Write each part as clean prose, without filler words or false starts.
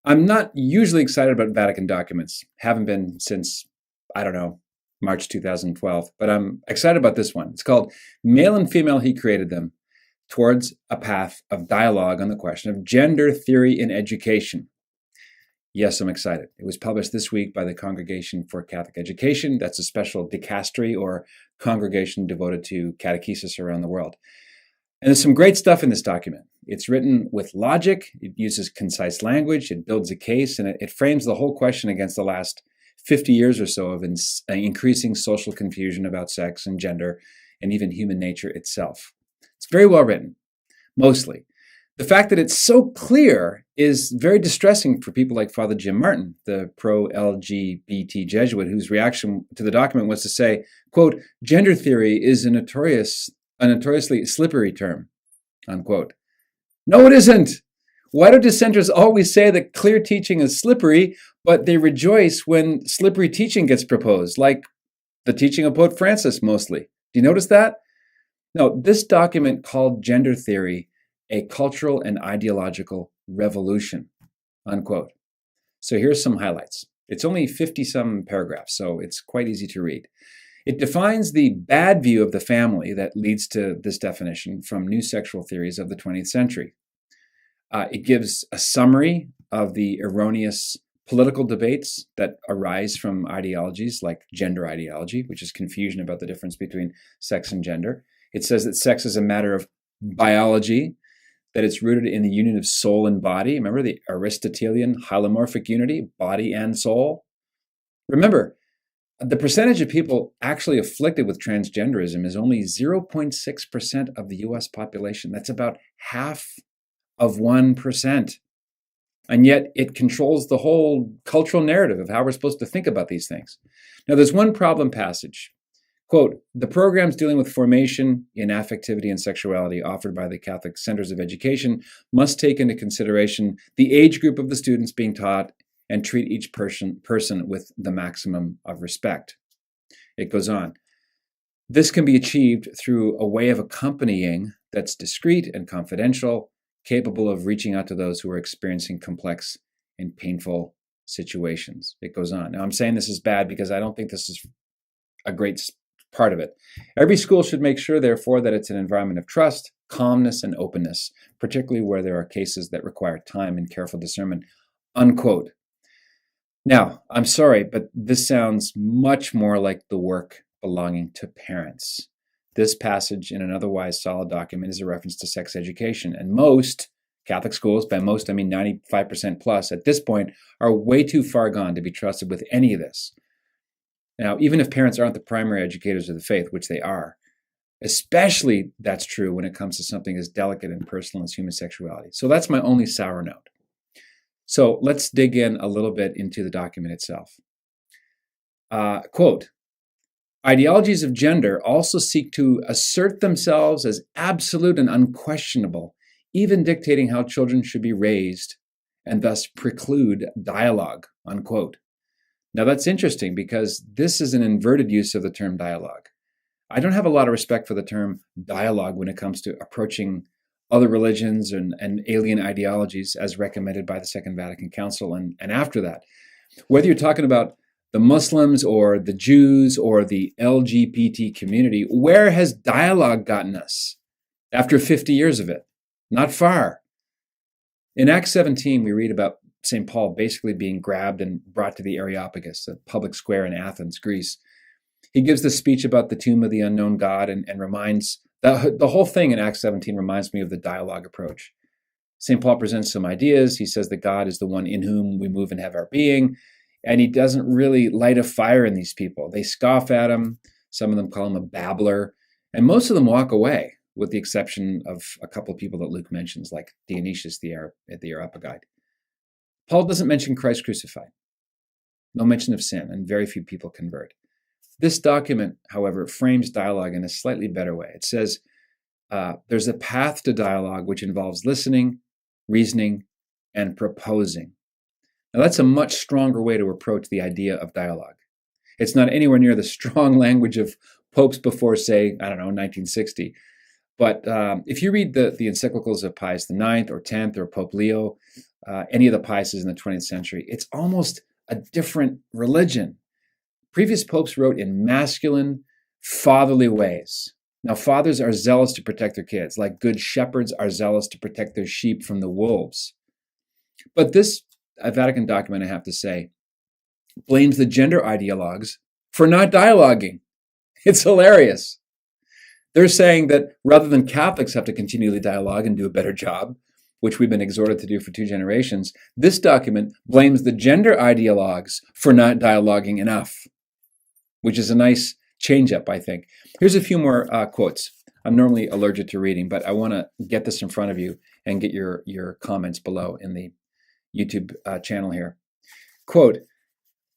I'm not usually excited about Vatican documents. Haven't been since, I don't know, March 2012. But I'm excited about this one. It's called Male and Female, He Created Them, Towards a Path of Dialogue on the Question of Gender Theory in Education. Yes, I'm excited. It was published this week by the Congregation for Catholic Education. That's a special dicastery or congregation devoted to catechesis around the world. And there's some great stuff in this document. It's written with logic, it uses concise language, it builds a case, and it frames the whole question against the last 50 years or so of increasing social confusion about sex and gender and even human nature itself. It's very well written, mostly. The fact that it's so clear is very distressing for people like Father Jim Martin, the pro-LGBT Jesuit, whose reaction to the document was to say, quote, "Gender theory is a notoriously slippery term," unquote. No, it isn't. Why do dissenters always say that clear teaching is slippery, but they rejoice when slippery teaching gets proposed, like the teaching of Pope Francis mostly? Do you notice that? No, this document called Gender Theory a cultural and ideological revolution, unquote. So here's some highlights. It's only 50-some paragraphs, so it's quite easy to read. It defines the bad view of the family that leads to this definition from new sexual theories of the 20th century. It gives a summary of the erroneous political debates that arise from ideologies like gender ideology, which is confusion about the difference between sex and gender. It says that sex is a matter of biology, that it's rooted in the union of soul and body. Remember the Aristotelian hylomorphic unity, body and soul? Remember, the percentage of people actually afflicted with transgenderism is only 0.6% of the US population. That's about half of 1%. And yet it controls the whole cultural narrative of how we're supposed to think about these things. Now, there's one problem passage. Quote, "The programs dealing with formation in affectivity and sexuality offered by the Catholic Centers of Education must take into consideration the age group of the students being taught and treat each person with the maximum of respect." It goes on. "This can be achieved through a way of accompanying that's discreet and confidential, capable of reaching out to those who are experiencing complex and painful situations." It goes on. Now, I'm saying this is bad because I don't think this is a great part of it. "Every school should make sure, therefore, that it's an environment of trust, calmness, and openness, particularly where there are cases that require time and careful discernment," unquote. Now, I'm sorry, but this sounds much more like the work belonging to parents. This passage in an otherwise solid document is a reference to sex education, and most Catholic schools, by most I mean 95% plus, at this point are way too far gone to be trusted with any of this. Now, even if parents aren't the primary educators of the faith, which they are, especially that's true when it comes to something as delicate and personal as human sexuality. So that's my only sour note. So let's dig in a little bit into the document itself. Quote, "Ideologies of gender also seek to assert themselves as absolute and unquestionable, even dictating how children should be raised and thus preclude dialogue," unquote. Now that's interesting because this is an inverted use of the term dialogue. I don't have a lot of respect for the term dialogue when it comes to approaching other religions and alien ideologies as recommended by the Second Vatican Council and after that. Whether you're talking about the Muslims or the Jews or the LGBT community, where has dialogue gotten us after 50 years of it? Not far. In Acts 17, we read about St. Paul basically being grabbed and brought to the Areopagus, a public square in Athens, Greece. He gives this speech about the tomb of the unknown God and reminds, the whole thing in Acts 17 reminds me of the dialogue approach. St. Paul presents some ideas. He says that God is the one in whom we move and have our being, and he doesn't really light a fire in these people. They scoff at him. Some of them call him a babbler, and most of them walk away, with the exception of a couple of people that Luke mentions, like Dionysius at the Areopagite. Paul doesn't mention Christ crucified, no mention of sin, and very few people convert. This document, however, frames dialogue in a slightly better way. It says there's a path to dialogue which involves listening, reasoning, and proposing. Now, that's a much stronger way to approach the idea of dialogue. It's not anywhere near the strong language of popes before, say, 1960. But if you read the encyclicals of Pius IX or X or Pope Leo, any of the Piuses in the 20th century, it's almost a different religion. Previous popes wrote in masculine, fatherly ways. Now, fathers are zealous to protect their kids, like good shepherds are zealous to protect their sheep from the wolves. But this Vatican document, I have to say, blames the gender ideologues for not dialoguing. It's hilarious. They're saying that rather than Catholics have to continually dialogue and do a better job, which we've been exhorted to do for 2 generations, this document blames the gender ideologues for not dialoguing enough, which is a nice change-up, I think. Here's a few more quotes. I'm normally allergic to reading, but I want to get this in front of you and get your comments below in the YouTube channel here. Quote,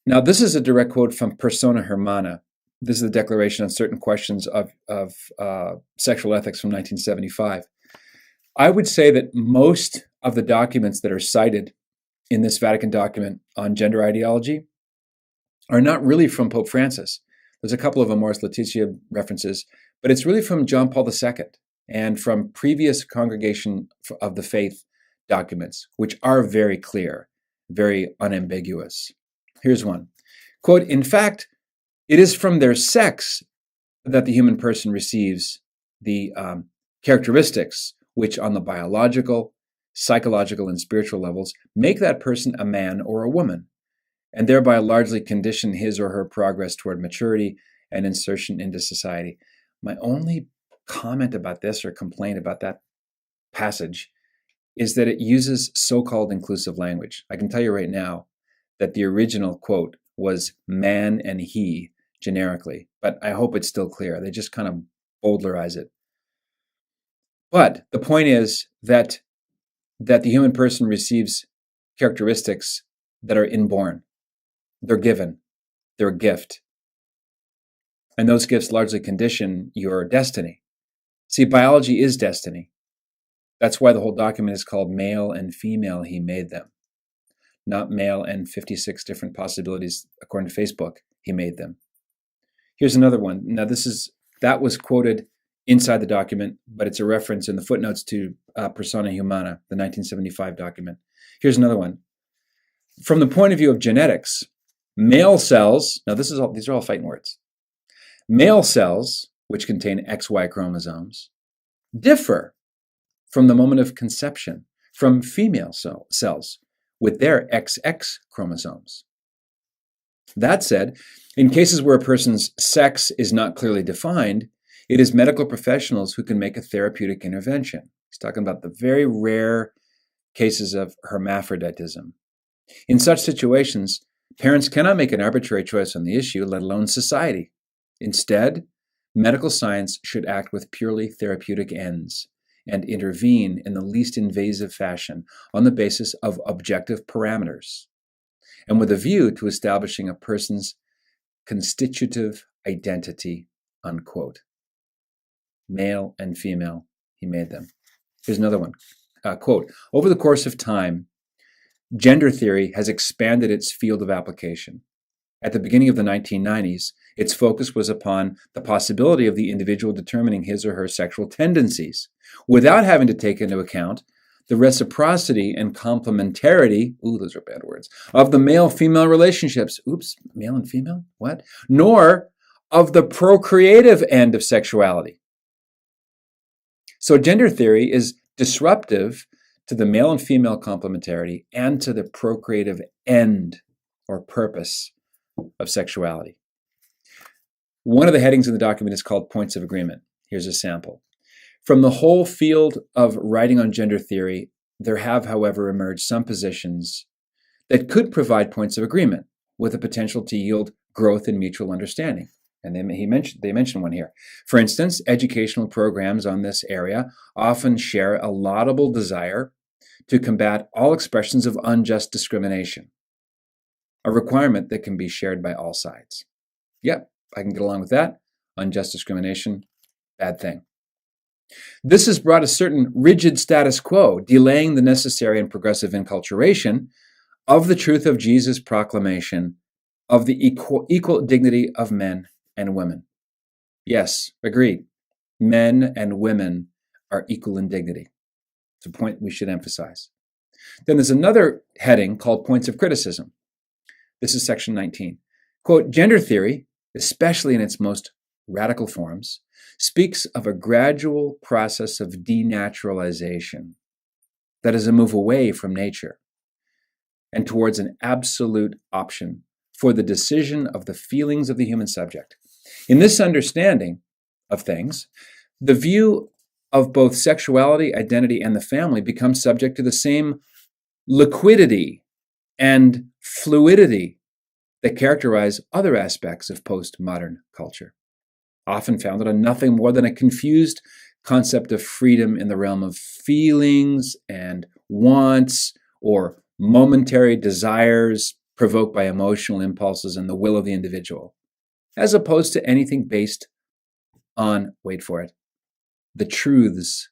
now this is a direct quote from Persona Hermana. This is the Declaration on Certain Questions of Sexual Ethics from 1975. I would say that most of the documents that are cited in this Vatican document on gender ideology are not really from Pope Francis. There's a couple of Amoris Laetitia references, but it's really from John Paul II and from previous Congregation of the Faith documents, which are very clear, very unambiguous. Here's one. Quote, in fact, it is from their sex that the human person receives the characteristics which on the biological, psychological, and spiritual levels make that person a man or a woman, and thereby largely condition his or her progress toward maturity and insertion into society. My only comment about this or complaint about that passage is that it uses so-called inclusive language. I can tell you right now that the original quote was man and he generically, but I hope it's still clear. They just kind of bowdlerize it. But the point is that the human person receives characteristics that are inborn. They're given. They're a gift. And those gifts largely condition your destiny. See, biology is destiny. That's why the whole document is called Male and Female, He Made Them. Not male and 56 different possibilities, according to Facebook, He made them. Here's another one. Now, that was quoted inside the document, but it's a reference in the footnotes to Persona Humana, the 1975 document. Here's another one. From the point of view of genetics, male cells, now these are all fighting words. Male cells, which contain XY chromosomes, differ from the moment of conception from female cells with their XX chromosomes. That said, in cases where a person's sex is not clearly defined, it is medical professionals who can make a therapeutic intervention. He's talking about the very rare cases of hermaphroditism. In such situations, parents cannot make an arbitrary choice on the issue, let alone society. Instead, medical science should act with purely therapeutic ends and intervene in the least invasive fashion on the basis of objective parameters, and with a view to establishing a person's constitutive identity, unquote. Male and female, He made them. Here's another one. Quote, over the course of time, gender theory has expanded its field of application. At the beginning of the 1990s, its focus was upon the possibility of the individual determining his or her sexual tendencies without having to take into account the reciprocity and complementarity, those are bad words, of the male-female relationships. Male and female? What? Nor of the procreative end of sexuality. So gender theory is disruptive to the male and female complementarity and to the procreative end or purpose of sexuality. One of the headings in the document is called Points of Agreement. Here's a sample. From the whole field of writing on gender theory, there have, however, emerged some positions that could provide points of agreement with the potential to yield growth in mutual understanding. And they mentioned one here. For instance, educational programs on this area often share a laudable desire to combat all expressions of unjust discrimination, a requirement that can be shared by all sides. Yep, I can get along with that. Unjust discrimination, bad thing. This has brought a certain rigid status quo, delaying the necessary and progressive enculturation of the truth of Jesus' proclamation of the equal dignity of men and women. Yes, agreed. men and women are equal in dignity. It's a point we should emphasize. Then there's another heading called points of criticism. This is section 19. Quote, gender theory, especially in its most radical forms, speaks of a gradual process of denaturalization that is a move away from nature and towards an absolute option for the decision of the feelings of the human subject. In this understanding of things, the view of both sexuality, identity, and the family becomes subject to the same liquidity and fluidity that characterize other aspects of postmodern culture, often founded on nothing more than a confused concept of freedom in the realm of feelings and wants or momentary desires provoked by emotional impulses and the will of the individual, as opposed to anything based on, wait for it, the truths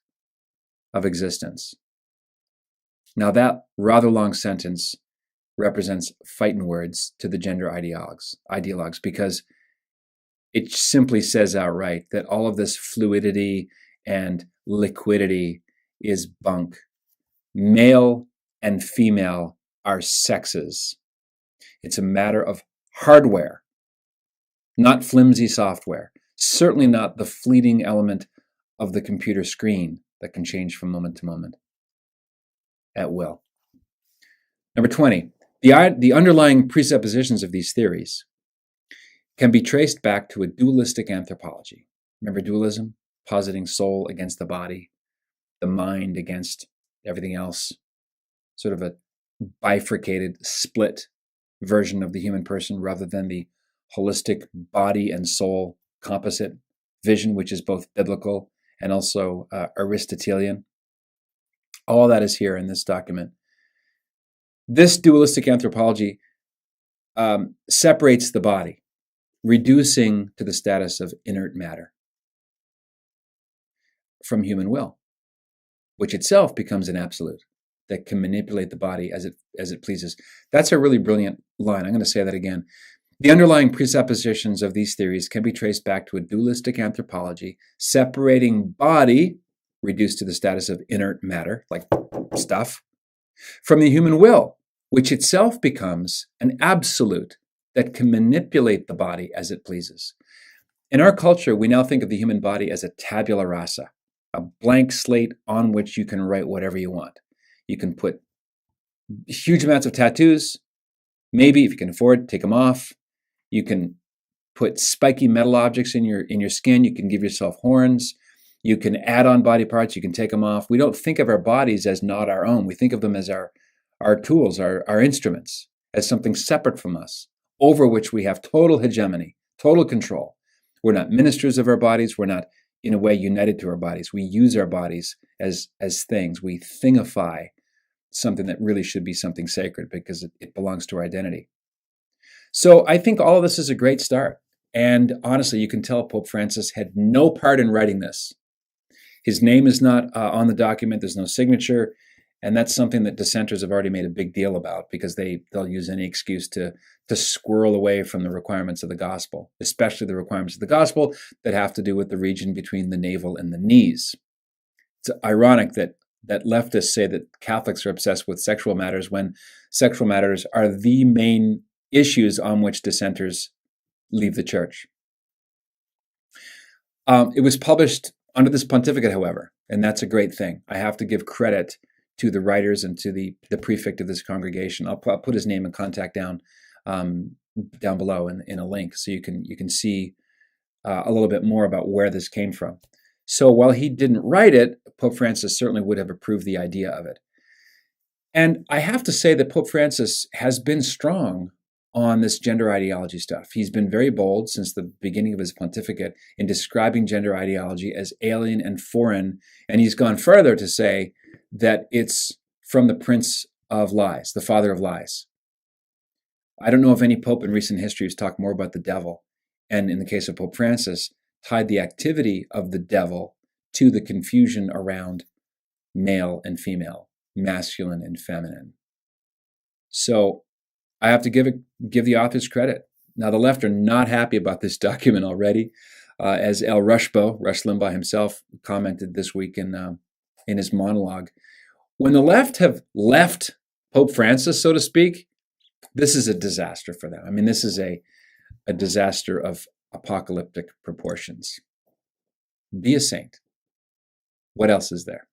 of existence. Now that rather long sentence represents fighting words to the gender ideologues, because it simply says outright that all of this fluidity and liquidity is bunk. Male and female are sexes. It's a matter of hardware, not flimsy software, certainly not the fleeting element of the computer screen that can change from moment to moment at will. Number 20, the underlying presuppositions of these theories can be traced back to a dualistic anthropology. Remember dualism? Positing soul against the body, the mind against everything else, sort of a bifurcated, split version of the human person rather than the holistic body and soul composite vision, which is both biblical and also Aristotelian. All that is here in this document. This dualistic anthropology separates the body, reducing to the status of inert matter from human will, which itself becomes an absolute that can manipulate the body as it pleases. That's a really brilliant line. I'm going to say that again. The underlying presuppositions of these theories can be traced back to a dualistic anthropology, separating body, reduced to the status of inert matter, like stuff, from the human will, which itself becomes an absolute that can manipulate the body as it pleases. In our culture, we now think of the human body as a tabula rasa, a blank slate on which you can write whatever you want. You can put huge amounts of tattoos. Maybe, if you can afford, take them off. You can put spiky metal objects in your skin. You can give yourself horns. You can add on body parts. You can take them off. We don't think of our bodies as not our own. We think of them as our tools, our instruments, as something separate from us, over which we have total hegemony, total control. We're not ministers of our bodies. We're not, in a way, united to our bodies. We use our bodies as things. We thingify something that really should be something sacred because it belongs to our identity. So I think all of this is a great start. And honestly, you can tell Pope Francis had no part in writing this. His name is not on the document. There's no signature. And that's something that dissenters have already made a big deal about because they'll use any excuse to squirrel away from the requirements of the gospel, especially the requirements of the gospel that have to do with the region between the navel and the knees. It's ironic that leftists say that Catholics are obsessed with sexual matters when sexual matters are the main issues on which dissenters leave the church. It was published under this pontificate, however, and that's a great thing. I have to give credit to the writers and to the prefect of this congregation. I'll put his name and contact down below in a link so you can see a little bit more about where this came from. So while he didn't write it, Pope Francis certainly would have approved the idea of it. And I have to say that Pope Francis has been strong on this gender ideology stuff. He's been very bold since the beginning of his pontificate in describing gender ideology as alien and foreign. And he's gone further to say that it's from the prince of lies, the father of lies. I don't know of any pope in recent history who's talked more about the devil. And in the case of Pope Francis, tied the activity of the devil to the confusion around male and female, masculine and feminine. So I have to give the authors credit. Now, the left are not happy about this document already. As Rush Limbaugh himself commented this week in his monologue, when the left have left Pope Francis, so to speak, this is a disaster for them. I mean, this is a disaster of apocalyptic proportions. Be a saint. What else is there?